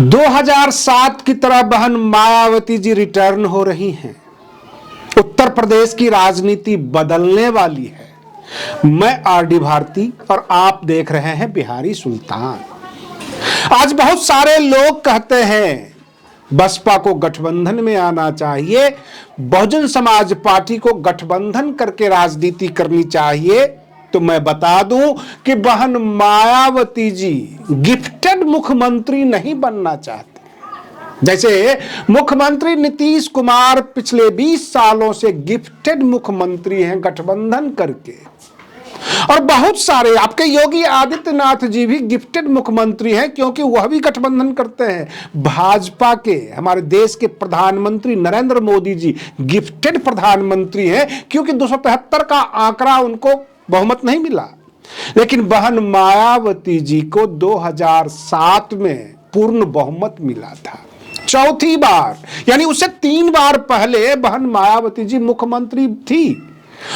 2007 की तरह बहन मायावती जी रिटर्न हो रही हैं। उत्तर प्रदेश की राजनीति बदलने वाली है। मैं आरडी भारती और आप देख रहे हैं बिहारी सुल्तान। आज बहुत सारे लोग कहते हैं बसपा को गठबंधन में आना चाहिए, बहुजन समाज पार्टी को गठबंधन करके राजनीति करनी चाहिए। तो मैं बता दूं कि बहन मायावती जी गिफ्टेड मुख्यमंत्री नहीं बनना चाहते। जैसे मुख्यमंत्री नीतीश कुमार पिछले 20 सालों से गिफ्टेड मुख्यमंत्री हैं गठबंधन करके, और बहुत सारे आपके योगी आदित्यनाथ जी भी गिफ्टेड मुख्यमंत्री हैं क्योंकि वह भी गठबंधन करते हैं। भाजपा के हमारे देश के प्रधानमंत्री नरेंद्र मोदी जी गिफ्टेड प्रधानमंत्री हैं क्योंकि 275 का आंकड़ा उनको बहुमत नहीं मिला। लेकिन बहन मायावती जी को 2007 में पूर्ण बहुमत मिला था, चौथी बार, यानी उससे 3 बार पहले बहन मायावती जी मुख्यमंत्री थी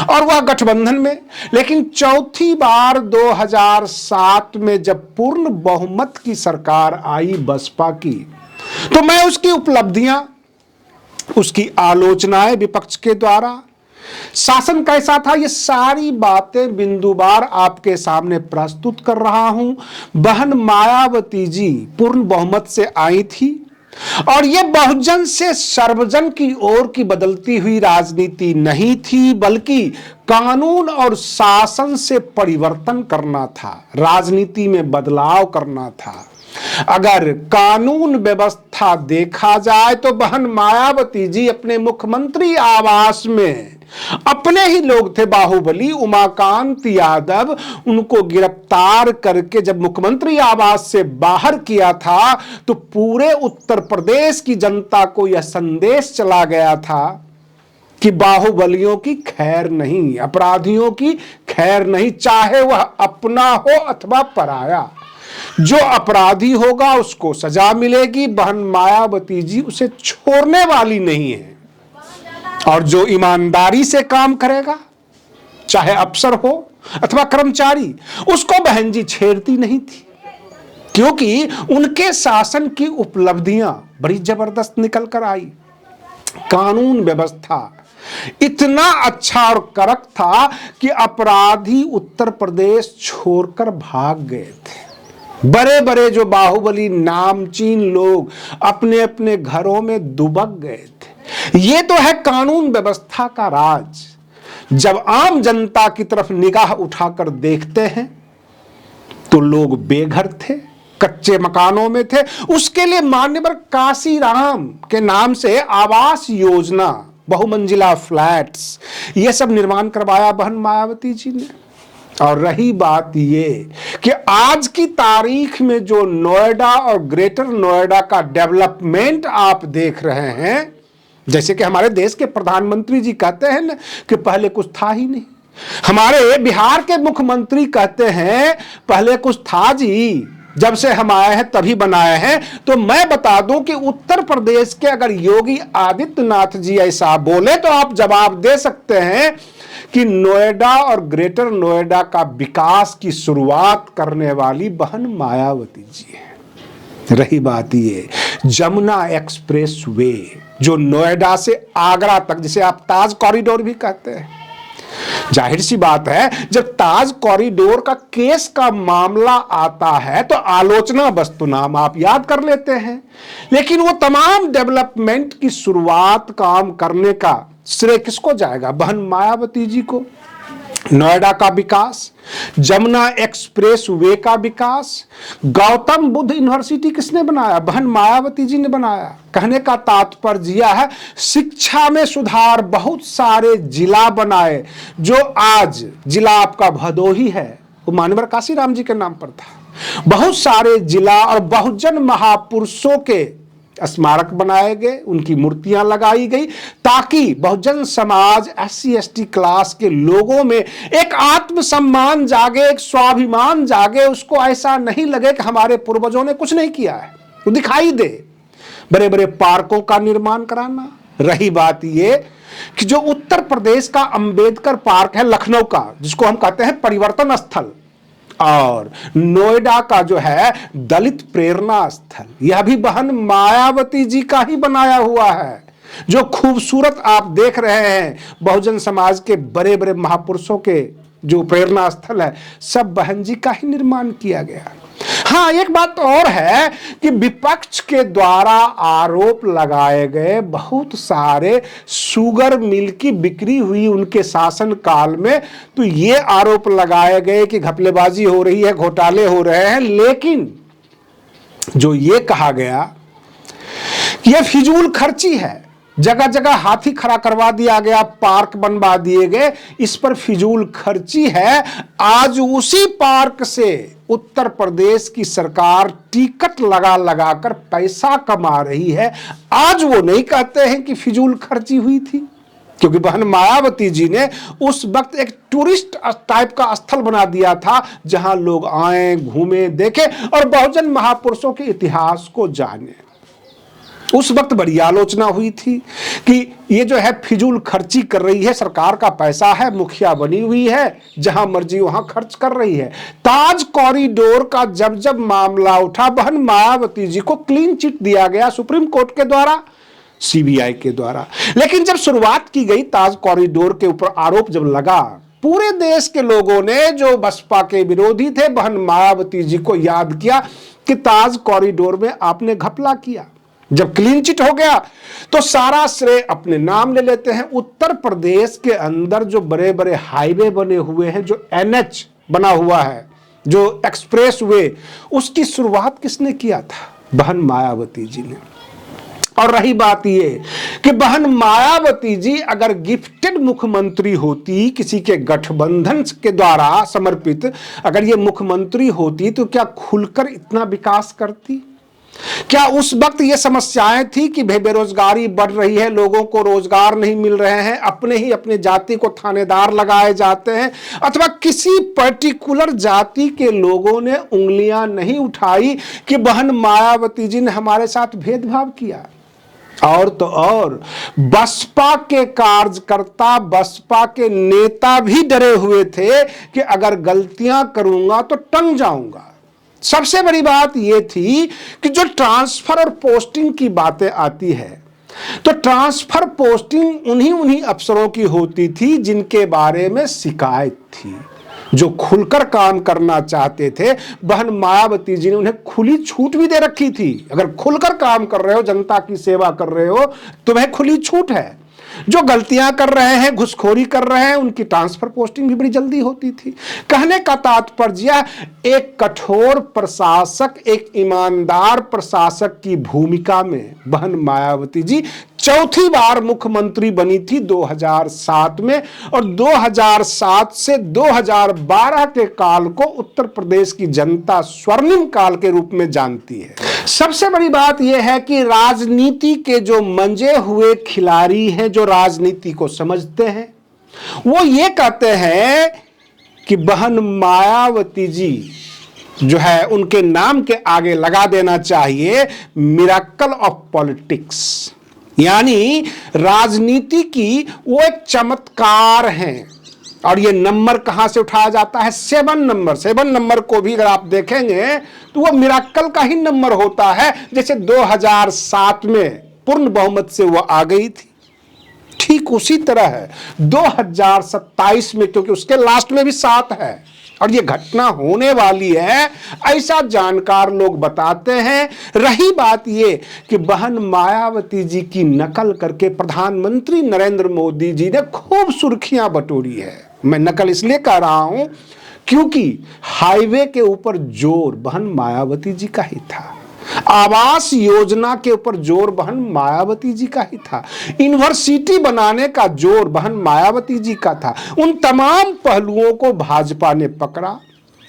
और वह गठबंधन में। लेकिन चौथी बार 2007 में जब पूर्ण बहुमत की सरकार आई बसपा की, तो मैं उसकी उपलब्धियां, उसकी आलोचनाएं विपक्ष के द्वारा, शासन कैसा था, ये सारी बातें बिंदुवार आपके सामने प्रस्तुत कर रहा हूं। बहन मायावती जी पूर्ण बहुमत से आई थी और ये बहुजन से सर्वजन की ओर की बदलती हुई राजनीति नहीं थी, बल्कि कानून और शासन से परिवर्तन करना था, राजनीति में बदलाव करना था। अगर कानून व्यवस्था देखा जाए तो बहन मायावती जी अपने मुख्यमंत्री आवास में अपने ही लोग थे, बाहुबली उमाकांत यादव, उनको गिरफ्तार करके जब मुख्यमंत्री आवास से बाहर किया था तो पूरे उत्तर प्रदेश की जनता को यह संदेश चला गया था कि बाहुबलियों की खैर नहीं, अपराधियों की खैर नहीं, चाहे वह अपना हो अथवा पराया। जो अपराधी होगा उसको सजा मिलेगी, बहन मायावती जी उसे छोड़ने वाली नहीं है। और जो ईमानदारी से काम करेगा, चाहे अफसर हो अथवा कर्मचारी, उसको बहन जी छेड़ती नहीं थी, क्योंकि उनके शासन की उपलब्धियां बड़ी जबरदस्त निकल कर आई। कानून व्यवस्था इतना अच्छा और कड़क था कि अपराधी उत्तर प्रदेश छोड़कर भाग गए थे। बड़े बड़े जो बाहुबली नामचीन लोग अपने अपने घरों में दुबक गए थे। ये तो है कानून व्यवस्था का राज। जब आम जनता की तरफ निगाह उठाकर देखते हैं तो लोग बेघर थे, कच्चे मकानों में थे। उसके लिए मान्यवर काशीराम के नाम से आवास योजना, बहुमंजिला फ्लैट्स, ये सब निर्माण करवाया बहन मायावती जी ने। और रही बात ये कि आज की तारीख में जो नोएडा और ग्रेटर नोएडा का डेवलपमेंट आप देख रहे हैं, जैसे कि हमारे देश के प्रधानमंत्री जी कहते हैं ना कि पहले कुछ था ही नहीं। हमारे बिहार के मुख्यमंत्री कहते हैं पहले कुछ था जी, जब से हम आए हैं तभी बनाए हैं। तो मैं बता दूं कि उत्तर प्रदेश के अगर योगी आदित्यनाथ जी ऐसा बोले तो आप जवाब दे सकते हैं कि नोएडा और ग्रेटर नोएडा का विकास की शुरुआत करने वाली बहन मायावती जी है। रही बात ये जमुना एक्सप्रेस वे, जो नोएडा से आगरा तक, जिसे आप ताज कॉरिडोर भी कहते हैं, जाहिर सी बात है जब ताज कॉरिडोर का केस का मामला आता है तो आलोचना वस्तु नाम आप याद कर लेते हैं। लेकिन वो तमाम डेवलपमेंट की शुरुआत काम करने का श्रेय किसको जाएगा? बहन मायावती जी को। नोएडा का विकास, जमुना एक्सप्रेस वे का विकास, गौतम बुद्ध यूनिवर्सिटी किसने बनाया? बहन मायावती जी ने बनाया। कहने का तात्पर्य यह है शिक्षा में सुधार, बहुत सारे जिला बनाए। जो आज जिला आपका भदोही है वो मान्यवर काशीराम जी के नाम पर था। बहुत सारे जिला और बहुजन महापुरुषों के स्मारक बनाए गए, उनकी मूर्तियां लगाई गई, ताकि बहुजन समाज SC/ST क्लास के लोगों में एक आत्मसम्मान जागे, एक स्वाभिमान जागे। उसको ऐसा नहीं लगे कि हमारे पूर्वजों ने कुछ नहीं किया है, वो दिखाई दे। बड़े बड़े पार्कों का निर्माण कराना। रही बात ये कि जो उत्तर प्रदेश का अंबेडकर पार्क है लखनऊ का, जिसको हम कहते हैं परिवर्तन स्थल, और नोएडा का जो है दलित प्रेरणा स्थल, यह भी बहन मायावती जी का ही बनाया हुआ है। जो खूबसूरत आप देख रहे हैं बहुजन समाज के बड़े बड़े महापुरुषों के जो प्रेरणा स्थल है, सब बहन जी का ही निर्माण किया गया। हाँ, एक बात और है कि विपक्ष के द्वारा आरोप लगाए गए बहुत सारे शुगर मिल की बिक्री हुई उनके शासन काल में, तो ये आरोप लगाए गए कि घपलेबाजी हो रही है, घोटाले हो रहे हैं। लेकिन जो ये कहा गया ये फिजूल खर्ची है, जगह जगह हाथी खड़ा करवा दिया गया, पार्क बनवा दिए गए, इस पर फिजूल खर्ची है। आज उसी पार्क से उत्तर प्रदेश की सरकार टिकट लगा लगा कर पैसा कमा रही है। आज वो नहीं कहते हैं कि फिजूल खर्ची हुई थी, क्योंकि बहन मायावती जी ने उस वक्त एक टूरिस्ट टाइप का स्थल बना दिया था, जहां लोग आए, घूमे, देखे और बहुजन महापुरुषों के इतिहास को जाने। उस वक्त बड़ी आलोचना हुई थी कि ये जो है फिजूल खर्ची कर रही है, सरकार का पैसा है, मुखिया बनी हुई है, जहां मर्जी वहां खर्च कर रही है। ताज कॉरिडोर का जब जब मामला उठा, बहन मायावती जी को क्लीन चिट दिया गया सुप्रीम कोर्ट के द्वारा, सीबीआई के द्वारा। लेकिन जब शुरुआत की गई ताज कॉरिडोर के ऊपर आरोप जब लगा, पूरे देश के लोगों ने जो बसपा के विरोधी थे, बहन मायावती जी को याद किया कि ताज कॉरिडोर में आपने घपला किया। जब क्लीन चिट हो गया तो सारा श्रेय अपने नाम ले लेते हैं। उत्तर प्रदेश के अंदर जो बड़े बड़े हाईवे बने हुए हैं, जो एनएच बना हुआ है, जो एक्सप्रेस वे, उसकी शुरुआत किसने किया था? बहन मायावती जी ने। और रही बात ये कि बहन मायावती जी अगर गिफ्टेड मुख्यमंत्री होती, किसी के गठबंधन के द्वारा समर्पित अगर ये मुख्यमंत्री होती, तो क्या खुलकर इतना विकास करती? क्या उस वक्त ये समस्याएं थी कि बेरोजगारी बढ़ रही है, लोगों को रोजगार नहीं मिल रहे हैं, अपने ही अपने जाति को थानेदार लगाए जाते हैं, अथवा किसी पर्टिकुलर जाति के लोगों ने उंगलियां नहीं उठाई कि बहन मायावती जी ने हमारे साथ भेदभाव किया? और तो और बसपा के कार्यकर्ता, बसपा के नेता भी डरे हुए थे कि अगर गलतियां करूंगा तो टंग जाऊंगा। सबसे बड़ी बात यह थी कि जो ट्रांसफर और पोस्टिंग की बातें आती है, तो ट्रांसफर पोस्टिंग उन्हीं अफसरों की होती थी जिनके बारे में शिकायत थी, जो खुलकर काम करना चाहते थे। बहन मायावती जी ने उन्हें खुली छूट भी दे रखी थी। अगर खुलकर काम कर रहे हो, जनता की सेवा कर रहे हो, तुम्हें खुली छूट है। जो गलतियां कर रहे हैं, घुसखोरी कर रहे हैं, उनकी ट्रांसफर पोस्टिंग भी बड़ी जल्दी होती थी। कहने का तात्पर्य, एक कठोर प्रशासक, एक ईमानदार प्रशासक की भूमिका में बहन मायावती जी चौथी बार मुख्यमंत्री बनी थी 2007 में, और 2007 से 2012 के काल को उत्तर प्रदेश की जनता स्वर्णिम काल के रूप में जानती है। सबसे बड़ी बात यह है कि राजनीति के जो मंजे हुए खिलाड़ी हैं, जो राजनीति को समझते हैं, वो ये कहते हैं कि बहन मायावती जी जो है, उनके नाम के आगे लगा देना चाहिए मिरेकल ऑफ पॉलिटिक्स, यानी राजनीति की वो एक चमत्कार है। और ये नंबर कहां से उठाया जाता है? 7 नंबर। 7 नंबर को भी अगर आप देखेंगे तो वो मिरेकल का ही नंबर होता है। जैसे 2007 में पूर्ण बहुमत से वो आ गई थी, ठीक उसी तरह है 2027 में, क्योंकि उसके लास्ट में भी 7 है और ये घटना होने वाली है, ऐसा जानकार लोग बताते हैं। रही बात ये कि बहन मायावती जी की नकल करके प्रधानमंत्री नरेंद्र मोदी जी ने खूब सुर्खियां बटोरी है। मैं नकल इसलिए कह रहा हूं क्योंकि हाईवे के ऊपर जोर बहन मायावती जी का ही था, आवास योजना के ऊपर जोर बहन मायावती जी का ही था, यूनिवर्सिटी बनाने का जोर बहन मायावती जी का था। उन तमाम पहलुओं को भाजपा ने पकड़ा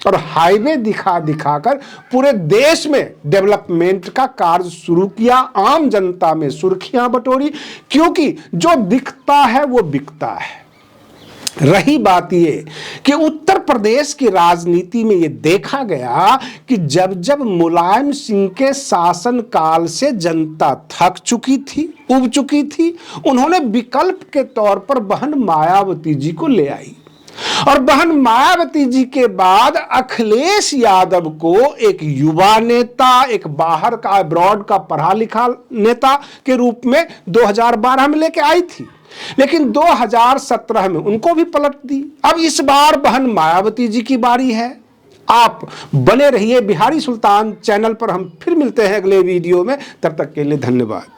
और हाईवे दिखा दिखाकर पूरे देश में डेवलपमेंट का कार्य शुरू किया, आम जनता में सुर्खियां बटोरी, क्योंकि जो दिखता है वो बिकता है। रही बात ये कि उत्तर प्रदेश की राजनीति में ये देखा गया कि जब जब मुलायम सिंह के शासन काल से जनता थक चुकी थी, उब चुकी थी, उन्होंने विकल्प के तौर पर बहन मायावती जी को ले आई। और बहन मायावती जी के बाद अखिलेश यादव को एक युवा नेता, एक बाहर का अब्रॉड का पढ़ा लिखा नेता के रूप में 2012 में लेके आई थी, लेकिन 2017 में उनको भी पलट दी। अब इस बार बहन मायावती जी की बारी है। आप बने रहिए बिहारी सुल्तान चैनल पर। हम फिर मिलते हैं अगले वीडियो में, तब तक के लिए धन्यवाद।